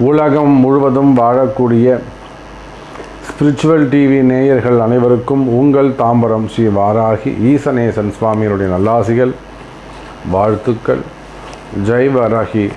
உலகம் முழுவதும் வாழக்கூடிய ஸ்பிரிச்சுவல் டிவி நேயர்கள் அனைவருக்கும் உங்கள் தாம்பரம் ஸ்ரீ வாராகி ஈசநேசன் சுவாமியுடைய நல்லாசிகள், வாழ்த்துக்கள். ஜெய் வாராகி,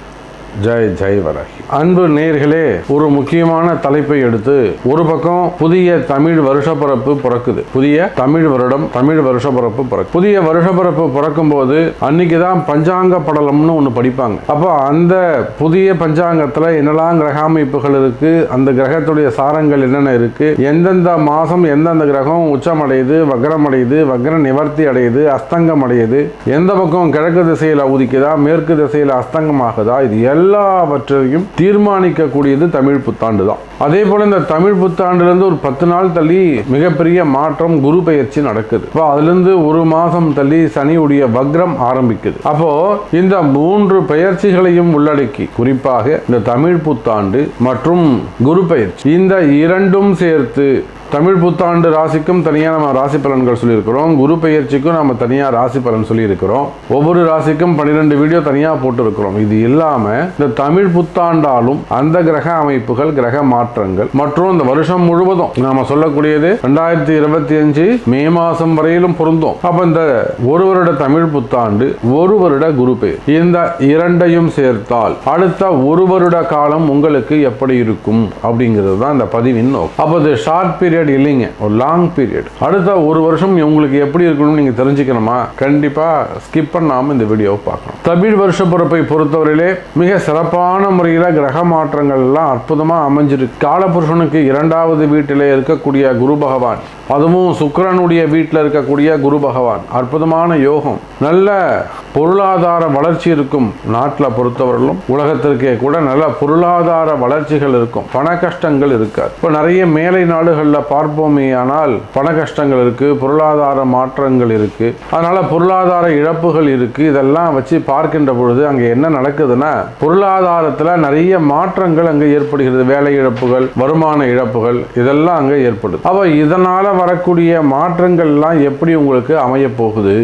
ஜெய் ஜெய் வராகி. அன்பு நேயர்களே, ஒரு முக்கியமான தலைப்பை எடுத்து, ஒரு பக்கம் புதிய தமிழ் வருஷப்பிறப்பு பிறக்குது. புதிய தமிழ் வருடம், தமிழ் வருஷப்பிறப்பு பிறகு. புதிய வருஷப்பிறப்பு பிறக்கும் போது அன்னைக்கு தான் பஞ்சாங்க படலம்னு ஒன்று படிப்பாங்க. அப்போ அந்த புதிய பஞ்சாங்கத்தில் என்னெல்லாம் கிரக அமைப்புகள் இருக்கு, அந்த கிரகத்துடைய சாரங்கள் என்னென்ன இருக்கு, எந்தெந்த மாதம் எந்தெந்த கிரகம் உச்சம் அடையுது, வக்ரம் அடையுது, வக்ர நிவர்த்தி அடையுது, அஸ்தங்கம் அடையுது, எந்த பக்கம் கிழக்கு திசையில் உதிக்குதா, மேற்கு திசையில் அஸ்தங்கம் ஆகுதா, இது எல்லாவற்றையும் தீர்மானிக்கக்கூடியது தமிழ் புத்தாண்டு தான். அதே போல இந்த தமிழ் புத்தாண்டுலேருந்து ஒரு 10 நாள் தள்ளி மிகப்பெரிய மாற்றம், குரு பெயர்ச்சி நடக்குது. இப்போ அதுலேருந்து ஒரு மாதம் தள்ளி சனியுடைய வக்ரம் ஆரம்பிக்குது. அப்போ இந்த 3 பெயர்ச்சிகளையும் உள்ளடக்கி, குறிப்பாக இந்த தமிழ் புத்தாண்டு மற்றும் குரு பெயர்ச்சி, இந்த இரண்டும் சேர்த்து தமிழ் புத்தாண்டு ராசிக்கும் தனியாக நம்ம ராசி பலன்கள் சொல்லியிருக்கிறோம், குரு பெயர்ச்சிக்கும் நம்ம தனியாக ராசி பலன் சொல்லியிருக்கிறோம். ஒவ்வொரு ராசிக்கும் 12 வீடியோ தனியாக போட்டிருக்கிறோம். இது இல்லாமல் இந்த தமிழ் புத்தாண்டாலும் அந்த கிரக அமைப்புகள், கிரக மாற்றங்கள் மற்றும் இந்த வருஷம் முழுவதும் நாம சொல்லக்கூடியது 2025 மே மாதம் வரையிலும் பொருந்தும். அப்போ இந்த ஒரு வருட தமிழ் புத்தாண்டு, ஒரு வருட குரு பெயர், இந்த இரண்டையும் சேர்த்தால் அடுத்த ஒரு வருட காலம் உங்களுக்கு எப்படி இருக்கும் அப்படிங்கிறது தான் இந்த பதிவின் நோக்கம். அப்போ இது ஷார்ட் பீரியட் இல்லைங்க, ஒரு லாங் பீரியட். அடுத்த ஒரு வருஷம் உங்களுக்கு எப்படி இருக்கணும் நீங்க தெரிஞ்சுக்கணுமா, கண்டிப்பா ஸ்கிப் பண்ணாம இந்த வீடியோவை பார்க்கணும். தமிழ் வருஷ பிறப்பை பொறுத்தவரையிலே மிக சிறப்பான முறையில் கிரக மாற்றங்கள் எல்லாம் அற்புதமா அமைஞ்சிருக்கு. காலபுருஷனுக்கு 2வது வீட்டிலே இருக்கக்கூடிய குரு பகவான், அதுவும் சுக்கிரனுடைய வீட்டில் இருக்கக்கூடிய குரு பகவான், அற்புதமான யோகம். நல்ல பொருளாதார வளர்ச்சி இருக்கும். நாட்டில் பொறுத்தவரையிலும் உலகத்திற்கே கூட நல்ல பொருளாதார வளர்ச்சிகள் இருக்கும், பண கஷ்டங்கள் இருக்காது. இப்போ நிறைய மேலை நாடுகளில் பார்ப்போமே ஆனால் பண கஷ்டங்கள் இருக்கு, பொருளாதார மாற்றங்கள் இருக்கு, அதனால பொருளாதார இழப்புகள் இருக்கு. இதெல்லாம் வச்சு பார்க்கின்ற பொழுது அங்கே என்ன நடக்குதுன்னா, பொருளாதாரத்தில் நிறைய மாற்றங்கள் அங்கே ஏற்படுகிறது. வேலை இழப்புகள், வருமான இழப்புகள், இதெல்லாம் அங்கே ஏற்படுது. அப்போ இதனால வரக்கூடிய மாற்றங்கள் எல்லாம் எப்படி உங்களுக்கு அமைய போகுது?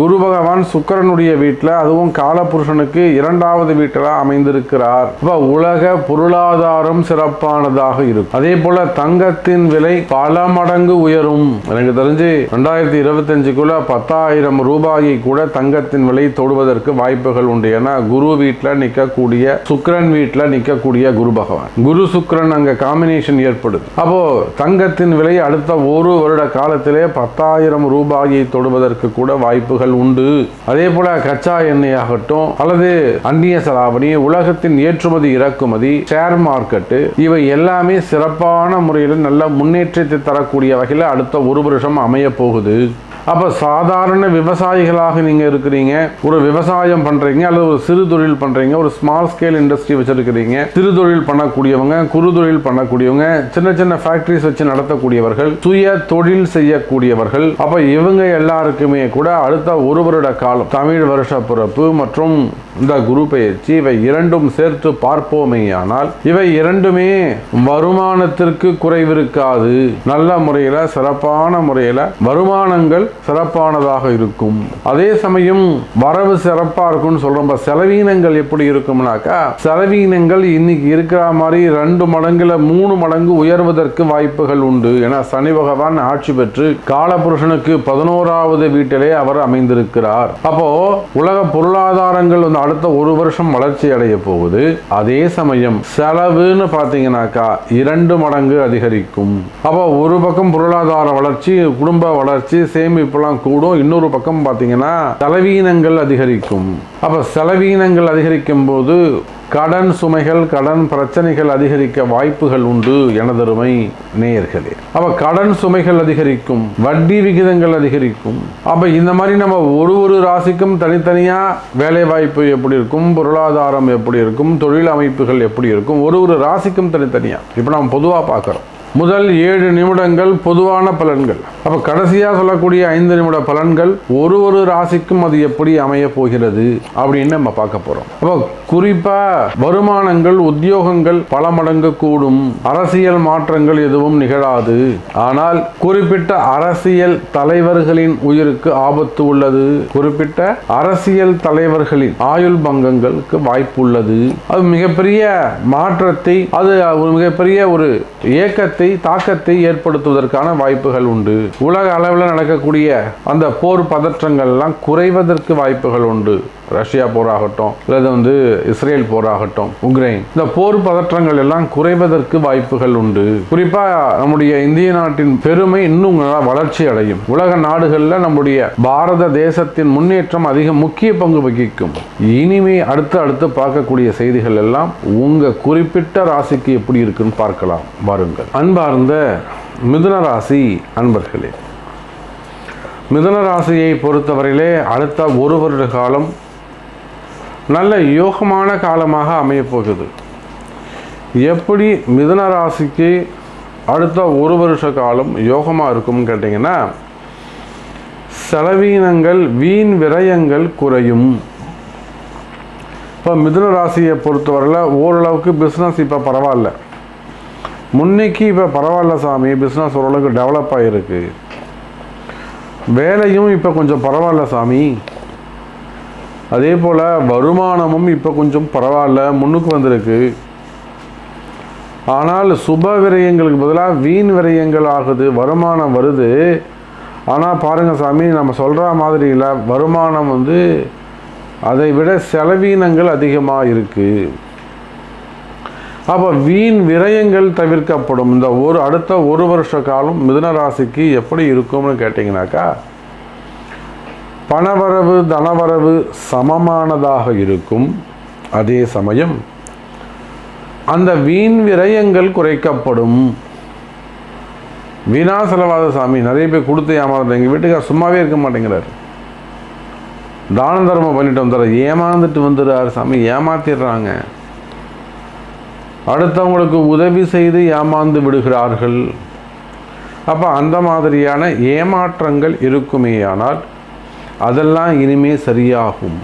குரு பகவான் சுக்கிரனுடைய வீட்டில், அதுவும் காலபுருஷனுக்கு 2வது வீட்டில் அமைந்திருக்கிறார். உலக பொருளாதாரம் சிறப்பானதாக இருக்கும். அதே போல தங்கத்தின் விலை பல மடங்கு உயரும். எனக்கு தெரிஞ்சு 2025க்குள்ள 10,000 ரூபாயை கூட தங்கத்தின் விலை தொடுவதற்கு வாய்ப்புகள் உண்டு. ஏன்னா குரு வீட்டில் நிற்கக்கூடிய, சுக்கிரன் வீட்டில் நிற்கக்கூடிய குரு பகவான், குரு சுக்கிரன் அங்க காம்பினேஷன் ஏற்படுது. அப்போ தங்கத்தின் விலை அடுத்த ஒரு வருட காலத்திலே 10,000 ரூபாயை தொடுவதற்கு கூட வாய்ப்புகள் உண்டு. அதே போல கச்சா எண்ணெய் ஆகட்டும், அல்லது அந்நிய செலாவணி, உலகத்தின் ஏற்றுமதி இறக்குமதி, ஷேர் மார்க்கெட்டு, இவை எல்லாமே சிறப்பான முறையில் நல்ல முன்னேற்றத்தை தரக்கூடிய வகையில் அடுத்த ஒரு வருஷம் அமைய போகுது. அப்போ சாதாரண விவசாயிகளாக நீங்கள் இருக்கிறீங்க, ஒரு விவசாயம் பண்ணுறீங்க, அல்லது ஒரு சிறு தொழில் பண்ணுறீங்க, ஒரு ஸ்மால் ஸ்கேல் இண்டஸ்ட்ரி வச்சுருக்கிறீங்க, சிறு தொழில் பண்ணக்கூடியவங்க, குறு தொழில் பண்ணக்கூடியவங்க, சின்ன சின்ன ஃபேக்ட்ரிஸ் வச்சு நடத்தக்கூடியவர்கள், சுய தொழில் செய்யக்கூடியவர்கள், அப்போ இவங்க எல்லாருக்குமே கூட அடுத்த ஒரு வருட காலம் தமிழ் வருஷ பிறப்பு மற்றும் இந்த குரு பெயர்ச்சி, இவை இரண்டும் சேர்த்து பார்ப்போமேயானால் இவை இரண்டுமே வருமானத்திற்கு குறைவிருக்காது. நல்ல முறையில், சிறப்பான முறையில் வருமானங்கள் சிறப்பானதாக இருக்கும். அதே சமயம் வரவு சிறப்பா இருக்கும்னு சொல்றோம். செலவீனங்கள் எப்படி இருக்கும்னாக்கா, செலவீனங்கள் இன்னைக்கு இருக்கிற மாதிரி 2 மடங்குல 3 மடங்கு உயர்வதற்கு வாய்ப்புகள் உண்டு. ஏன்னா சனி பகவான் ஆட்சி பெற்று காலபுருஷனுக்கு 11வது வீட்டிலே அவர் அமைந்திருக்கிறார். அப்போ உலக பொருளாதாரங்கள் அடுத்த ஒரு வருஷம் வளர்ச்சி அடைய போகுது. அதே சமயம் செலவுன்னு பாத்தீங்கன்னாக்கா 2 மடங்கு அதிகரிக்கும். அப்போ ஒரு பக்கம் பொருளாதார வளர்ச்சி, குடும்ப வளர்ச்சி, சேமிப்பு கூடும். இன்னொரு பக்கம் பார்த்தீங்கன்னா செலவீனங்கள் அதிகரிக்கும். அப்ப செலவீனங்கள் அதிகரிக்கும் போது கடன் சுமைகள், கடன் பிரச்சனைகள் அதிகரிக்க வாய்ப்புகள் உண்டு எனதருமை நேயர்களே. அப்ப கடன் சுமைகள் அதிகரிக்கும், வட்டி விகிதங்கள் அதிகரிக்கும். அப்ப இந்த மாதிரி நம்ம ஒரு ராசிக்கும் தனித்தனியா வேலை வாய்ப்பு எப்படி இருக்கும், பொருளாதாரம் எப்படி இருக்கும், தொழில் அமைப்புகள் எப்படி இருக்கும், ஒரு ராசிக்கும் தனித்தனியா இப்ப நம்ம பொதுவா பார்க்கிறோம். முதல் 7 நிமிடங்கள் பொதுவான பலன்கள். அப்போ கடைசியாக சொல்லக்கூடிய 5 நிமிட பலன்கள் ஒரு ராசிக்கும் அது எப்படி அமைய போகிறது அப்படின்னு நம்ம பார்க்க போறோம். அப்போ குறிப்பா வருமானங்கள், உத்தியோகங்கள் பல மடங்கு கூடும். அரசியல் மாற்றங்கள் எதுவும் நிகழாது. ஆனால் குறிப்பிட்ட அரசியல் தலைவர்களின் உயிருக்கு ஆபத்து உள்ளது. குறிப்பிட்ட அரசியல் தலைவர்களின் ஆயுள் பங்கங்களுக்கு வாய்ப்பு உள்ளது. அது மிகப்பெரிய மாற்றத்தை, அது ஒரு மிகப்பெரிய ஒரு இயக்கத்தை, தாக்கத்தை ஏற்படுத்துவதற்கான வாய்ப்புகள் உண்டு. உலக அளவில் நடக்கக்கூடிய அந்த போர் பதற்றங்கள் எல்லாம் குறைவதற்கு வாய்ப்புகள் உண்டு. ரஷ்யா போராகட்டும், அல்லது இஸ்ரேல் போராகட்டும், உக்ரைன், இந்த போர் பதற்றங்கள் எல்லாம் குறைவதற்கு வாய்ப்புகள் உண்டு. குறிப்பா நம்முடைய இந்திய நாட்டின் பெருமை இன்னும் வளர்ச்சி அடையும். உலக நாடுகளில் நம்முடைய பாரத தேசத்தின் முன்னேற்றம் அதிக முக்கிய பங்கு வகிக்கும். இனிமே அடுத்து பார்க்கக்கூடிய செய்திகள் எல்லாம் உங்க குறிப்பிட்ட ராசிக்கு எப்படி இருக்குன்னு பார்க்கலாம். வாருங்கள். அன்பார்ந்த மிதுன ராசி அன்பர்களே, மிதுன ராசியை பொறுத்தவரையிலே அடுத்த 1 வருட காலம் நல்ல யோகமான காலமாக அமையப் போகுது. எப்படி மிதுன ராசிக்கு அடுத்த 1 வருஷ காலம் யோகமாக இருக்கும்னு கேட்டிங்கன்னா, செலவீனங்கள், வீண் விரயங்கள் குறையும். இப்போ மிதுன ராசியை பொறுத்தவரையில் ஓரளவுக்கு பிஸ்னஸ் இப்போ பரவாயில்ல. முன்னைக்கு இப்போ பரவாயில்ல சாமி, பிஸ்னஸ் ஓரளவுக்கு டெவலப் ஆகிருக்கு. வேலையும் இப்போ கொஞ்சம் பரவாயில்ல சாமி. அதே போல் வருமானமும் இப்போ கொஞ்சம் பரவாயில்ல, முன்னுக்கு வந்திருக்கு. ஆனால் சுப விரயங்களுக்கு பதிலாக வீண் விரயங்கள் ஆகுது. வருமானம் வருது, ஆனால் பாருங்கள் சாமி, நம்ம சொல்கிற மாதிரி இல்லை. வருமானம் அதை விட செலவீனங்கள் அதிகமாக இருக்குது. அப்போ வீண் விரயங்கள் தவிர்க்கப்படும். இந்த அடுத்த 1 வருஷ காலம் மிதுன ராசிக்கு எப்படி இருக்கும்னு கேட்டிங்கனாக்கா, பணவரவு தனவரவு சமமானதாக இருக்கும். அதே சமயம் அந்த வீண் விரயங்கள் குறைக்கப்படும். வீணா செலவாத சாமி, நிறைய பேர் கொடுத்து ஏமாறுறாங்க. எங்கள் வீட்டுக்கார் சும்மாவே இருக்க மாட்டேங்கிறார். தான தர்மம் பண்ணிட்டு வந்துடுற, ஏமாந்துட்டு வந்துடுறாரு சாமி, ஏமாத்திடுறாங்க. அடுத்தவங்களுக்கு உதவி செய்து ஏமாந்து விடுகிறார்கள். அப்போ அந்த மாதிரியான ஏமாற்றங்கள் இருக்குமேயானால் அதெல்லாம் இனிமே சரியாகும்.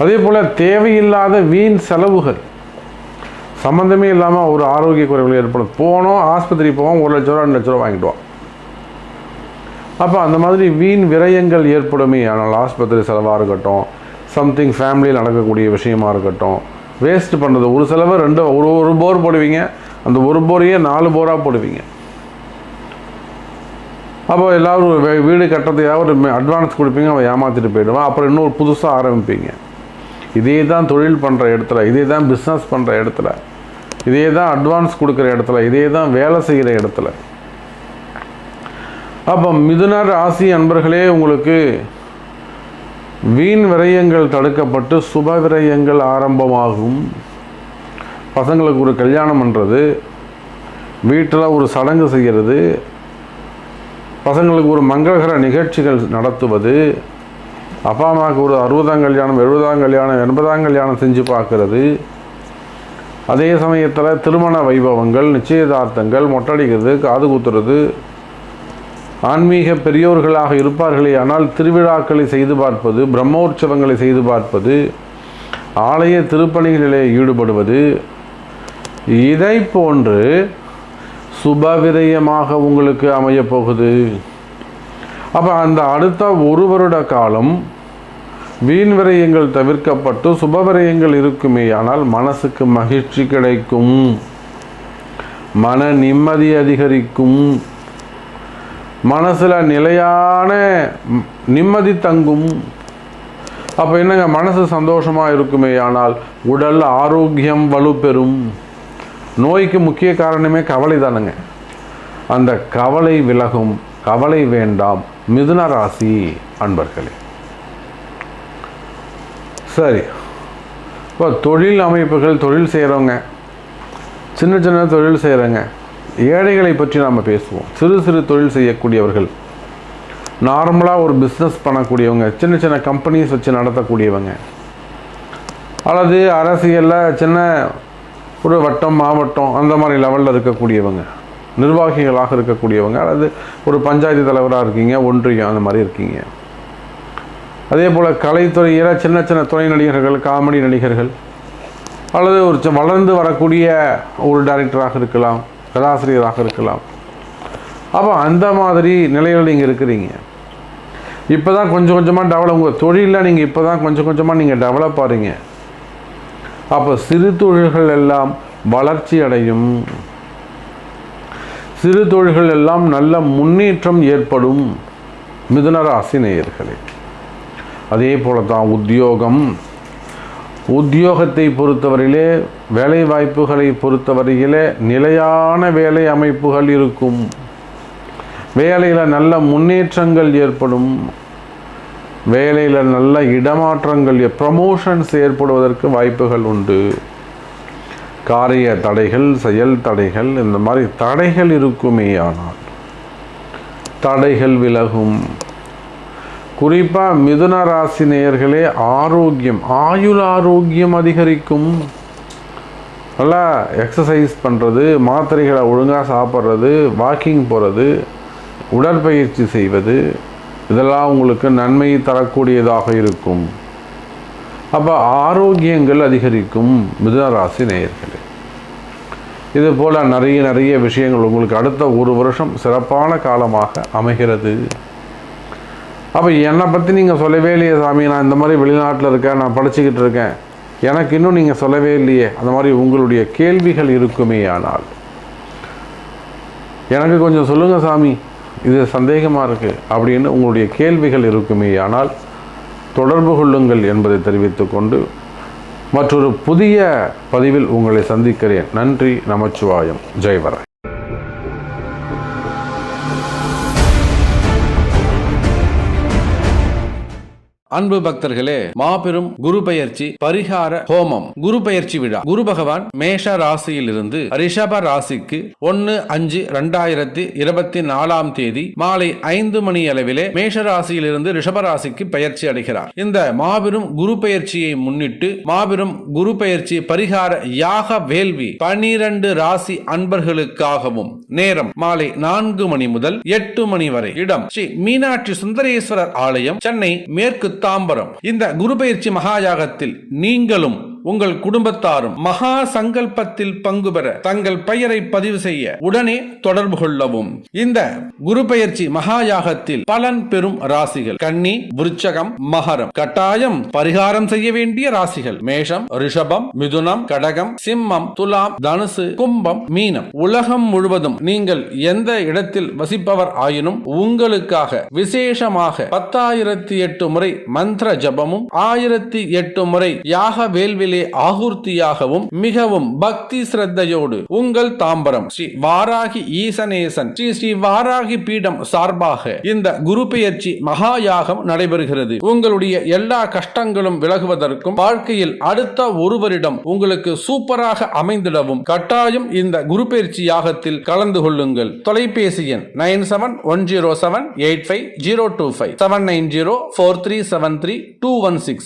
அதே போல் தேவையில்லாத வீண் செலவுகள், சம்மந்தமே இல்லாமல் ஒரு ஆரோக்கிய குறைவுகள் ஏற்படும். போனோம், ஆஸ்பத்திரி போவோம், 1 லட்ச ரூபா 2 லட்ச ரூபா வாங்கிடுவோம். அப்போ அந்த மாதிரி வீண் விரயங்கள் ஏற்படுமே. ஆனால் ஆஸ்பத்திரி செலவாக இருக்கட்டும், சம்திங் ஃபேமிலியில் நடக்கக்கூடிய விஷயமா இருக்கட்டும், வேஸ்ட் பண்ணுறது. ஒரு செலவு ஒரு போர் போடுவீங்க, அந்த ஒரு போரையே 4 போராக போடுவீங்க. அப்போ எல்லோரும் வீடு கட்டுறதுக்காக ஒரு அட்வான்ஸ் கொடுப்பீங்க, அவன் ஏமாற்றிட்டு போயிடுவான். அப்புறம் இன்னொரு புதுசாக ஆரம்பிப்பீங்க. இதே தான் தொழில் பண்ணுற இடத்துல, இதே தான் பிஸ்னஸ் பண்ணுற இடத்துல, இதே தான் அட்வான்ஸ் கொடுக்குற இடத்துல, இதே தான் வேலை செய்கிற இடத்துல. அப்போ மிதுன ராசி அன்பர்களே, உங்களுக்கு வீண் விரயங்கள் தடுக்கப்பட்டு சுப விரயங்கள் ஆரம்பமாகும். பசங்களுக்கு ஒரு கல்யாணம் பண்ணுறது, வீட்டில் ஒரு சடங்கு செய்கிறது, பசங்களுக்கு ஒரு மங்களகர நிகழ்ச்சிகள் நடத்துவது, அப்பா அம்மாவுக்கு ஒரு 60ஆம் கல்யாணம், 70ஆம் கல்யாணம், 80ஆம் கல்யாணம் செஞ்சு பார்க்கறது. அதே சமயத்தில் திருமண வைபவங்கள், நிச்சயதார்த்தங்கள், மொட்டடிக்கிறது, காது குத்துறது. ஆன்மீக பெரியோர்களாக இருப்பார்களே ஆனால் திருவிழாக்களை செய்து பார்ப்பது, பிரம்மோற்சவங்களை செய்து பார்ப்பது, ஆலய திருப்பணிகளிலே ஈடுபடுவது, இதை போன்று சுபவிரயமாக உங்களுக்கு அமைய போகுது. அப்போ அந்த அடுத்த 1 வருட காலம் வீண் விரயங்கள் தவிர்க்கப்பட்டு சுபவிரயங்கள் இருக்குமே. ஆனால் மனசுக்கு மகிழ்ச்சி கிடைக்கும், மன நிம்மதி அதிகரிக்கும், மனசில் நிலையான நிம்மதி தங்கும். அப்போ என்னங்க, மனசு சந்தோஷமாக இருக்குமே. ஆனால் உடல் ஆரோக்கியம் வலுப்பெறும். நோய்க்கு முக்கிய காரணமே கவலை தானுங்க. அந்த கவலை விலகும். கவலை வேண்டாம் மிதுன ராசி அன்பர்களே. சரி, இப்போ தொழில் அமைப்புகள், தொழில் செய்கிறவங்க, சின்ன சின்ன தொழில் செய்கிறவங்க, ஏழைகளை பற்றி நாம் பேசுவோம். சிறு சிறு தொழில் செய்யக்கூடியவர்கள், நார்மலாக ஒரு பிஸ்னஸ் பண்ணக்கூடியவங்க, சின்ன சின்ன கம்பெனிஸ் வச்சு நடத்தக்கூடியவங்க, அல்லது அரசியலில் சின்ன ஒரு வட்டம் மாவட்டம் அந்த மாதிரி லெவலில் இருக்கக்கூடியவங்க, நிர்வாகிகளாக இருக்கக்கூடியவங்க, அல்லது ஒரு பஞ்சாயத்து தலைவராக இருக்கீங்க, ஒன்றியம் அந்த மாதிரி இருக்கீங்க. அதே போல் கலைத்துறையில் சின்ன சின்ன துணை நடிகர்கள், காமெடி நடிகர்கள், அல்லது ஒரு வளர்ந்து வரக்கூடிய ஒரு டைரக்டராக இருக்கலாம், கதாசிரியராக இருக்கலாம். அப்போ அந்த மாதிரி நிலையில் நீங்கள் இருக்கிறீங்க. இப்போ தான் கொஞ்சம் கொஞ்சமாக டெவலப், உங்கள் தொழிலில் நீங்கள் இப்போ தான் கொஞ்சம் கொஞ்சமாக நீங்கள் டெவலப் ஆகிறீங்க. அப்போ சிறு தொழில்கள் எல்லாம் வளர்ச்சி அடையும், சிறு தொழில்கள் எல்லாம் நல்ல முன்னேற்றம் ஏற்படும். மிதுன ராசி நேயர்களே, அதே போல தான் உத்தியோகத்தை பொறுத்தவரையிலே, வேலை வாய்ப்புகளை பொறுத்தவரையிலே நிலையான வேலை அமைப்புகள் இருக்கும். வேலையில் நல்ல முன்னேற்றங்கள் ஏற்படும். வேலையில் நல்ல இடமாற்றங்கள், ப்ரமோஷன்ஸ் ஏற்படுவதற்கு வாய்ப்புகள் உண்டு. காரிய தடைகள், செயல் தடைகள், இந்த மாதிரி தடைகள் இருக்குமே, ஆனால் தடைகள் விலகும். குறிப்பாக மிதுன ராசி நேயர்களே, ஆரோக்கியம், ஆயுள் ஆரோக்கியம் அதிகரிக்கும். நல்லா எக்ஸசைஸ் பண்ணுறது, மாத்திரைகளை ஒழுங்காக சாப்பிட்றது, வாக்கிங் போகிறது, உடற்பயிற்சி செய்வது, இதெல்லாம் உங்களுக்கு நன்மை தரக்கூடியதாக இருக்கும். அப்போ ஆரோக்கியங்கள் அதிகரிக்கும் மிதுன ராசி நேயர்களே. இது போல் நிறைய விஷயங்கள் உங்களுக்கு அடுத்த ஒரு வருஷம் சிறப்பான காலமாக அமைகிறது. அப்போ என்னை பற்றி நீங்கள் சொல்லவே இல்லையே சாமி, நான் இந்த மாதிரி வெளிநாட்டில் இருக்கேன், நான் படிச்சுக்கிட்டு இருக்கேன், எனக்கு இன்னும் நீங்கள் சொல்லவே இல்லையே, அந்த மாதிரி உங்களுடைய கேள்விகள் இருக்குமே, ஆனால் எனக்கு கொஞ்சம் சொல்லுங்கள் சாமி, இது சந்தேகமாக இருக்குது அப்படின்னு உங்களுடைய கேள்விகள் இருக்குமே, ஆனால் தொடர்பு கொள்ளுங்கள் என்பதை தெரிவித்துக்கொண்டு மற்றொரு புதிய பதிவில் உங்களை சந்திக்கிறேன். நன்றி. நமச்சிவாயம். ஜெய்வராய். அன்பு பக்தர்களே, மாபெரும் குரு பெயர்ச்சி பரிகார ஹோமம், குரு பெயர்ச்சி விழா. குரு பகவான் மேஷ ராசியில் இருந்து ரிஷப ராசிக்கு 1/5/2024 மாலை 5 மணி அளவிலே மேஷ ராசியில் இருந்து ரிஷப ராசிக்கு பெயர்ச்சி அடைகிறார். இந்த மாபெரும் குரு பெயர்ச்சியை முன்னிட்டு மாபெரும் குரு பெயர்ச்சி பரிகார யாக வேள்வி 12 ராசி அன்பர்களுக்காகவும் நேரம் மாலை 4 மணி முதல் 8 மணி வரை. இடம் ஸ்ரீ மீனாட்சி சுந்தரேஸ்வரர் ஆலயம், சென்னை மேற்கு தாம்பரம். இந்த குரு பெயர்ச்சி மகாயாகத்தில் நீங்களும் உங்கள் குடும்பத்தாரும் மகா சங்கல்பத்தில் பங்கு பெற தங்கள் பெயரை பதிவு செய்ய உடனே தொடர்பு கொள்ளவும். இந்த குரு பெயர்ச்சி மகாயாகத்தில் பலன் பெறும் ராசிகள் கன்னி, விருச்சகம், மகரம். கட்டாயம் பரிகாரம் செய்ய வேண்டிய ராசிகள் மேஷம், ரிஷபம், மிதுனம், கடகம், சிம்மம், துலாம், தனுசு, கும்பம், மீனம். உலகம் முழுவதும் நீங்கள் எந்த இடத்தில் வசிப்பவர் ஆயினும் உங்களுக்காக விசேஷமாக 10,008 முறை மந்திர ஜபமும் 1008 முறை யாக வேள்வி ஆகுர்த்தியாகவும் மிகவும் பக்தி சிரத்தையோடு உங்கள் தாம்பரம் ஸ்ரீ வாராகி ஈசனேசன் ஸ்ரீ வாராகி பீடம் சார்பாக இந்த குரு பெயர்ச்சி மகாயாகம் நடைபெறுகிறது. உங்களுடைய எல்லா கஷ்டங்களும் விலகுவதற்கும் வாழ்க்கையில் அடுத்த ஒரு வருடம் உங்களுக்கு சூப்பராக அமைந்திடவும் கட்டாயம் இந்த குரு பெயர்ச்சி யாகத்தில் கலந்து கொள்ளுங்கள். தொலைபேசி எண் 9710785025 7904373 216.